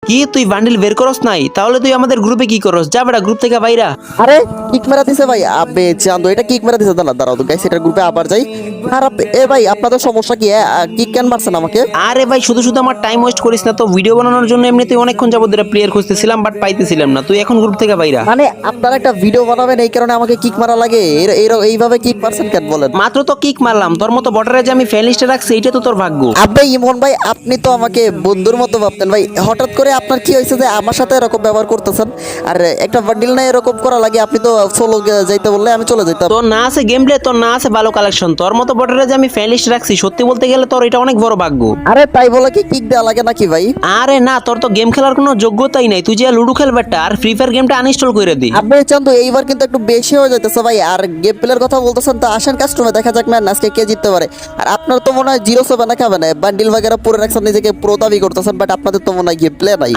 কি তুই বান্ডিল বের করস নাই? তাহলে তুই আমাদের গ্রুপে কি করস? যা বেটা গ্রুপ থেকে বাইরা। আরে কিক মেরা দিছে ভাই, আবে চান্দু এটা কিক মেরা দিছে। দাঁড়াও তো গাইস, এটা গ্রুপে আবার যাই। আর এ ভাই আপনাদের সমস্যা কি? কিক কেন মারছেন আমাকে? আরে ভাই শুধু শুধু আমার টাইম ওয়েস্ট করিস না তো। ভিডিও বানানোর জন্য এমনিতেই অনেকক্ষণ যাবত ধরে প্লেয়ার খুঁজতেছিলাম, বাট পাইতেছিলাম না। তুই এখন গ্রুপ থেকে বাইরা। মানে আপনারা একটা ভিডিও বানাবেন এই কারণে আমাকে কিক মারা লাগে? এইভাবে কিক মারছেন কেন বলেন? মাত্র তো কিক মারলাম, তোর মতো বটারে যে আমি ফ্যান লিস্টে রাখছি এটা তো তোর ভাগ্য। আবে ইমন ভাই, আপনি তো আমাকে বন্ধুর মতো ভাবতেন ভাই, হঠাৎ করে আপনার কি হয়েছে যে আমার সাথে এরকম ব্যবহার করতেছেন? আর একটা বান্ডিল না এরকম করা লাগে? আপনি তো সোলো যাইতে বললে আমি চলে যাইতাম। তোর না আছে গেম প্লে, তোর না আছে ভালো কালেকশন। তোর মতো বটারে যে আমি ফ্যান লিস্টে রাখছি, সত্যি বলতে গেলে তোর এটা অনেক বড় ভাগ্য। আরে তাই বলে কি কিক দেওয়া লাগে নাকি ভাই? আরে না, তোর তো গেম খেলার কোনো যোগ্যতাই নাই। তুই যে লুডো খেলবারটা আর ফ্রি ফায়ার গেমটা আনইনস্টল করে দি। আপনি চান্দু এইবার কিন্তু একটু বেশি হয়ে যাইতেছে ভাই। আর গেম প্লের কথা বলতেছেন তো আসেন কাস্টমে, দেখা যাক ম্যান আজকে কে জিততে পারে। আর আপনার তো মনে হয় 0-7 খাবে না, বান্ডিল বাগেরা পুরো রাখছেন, নিজেকে প্রো দাবি করতেছেন, বাট আপনাদের তো মনে হয় গেম প্লে নাই।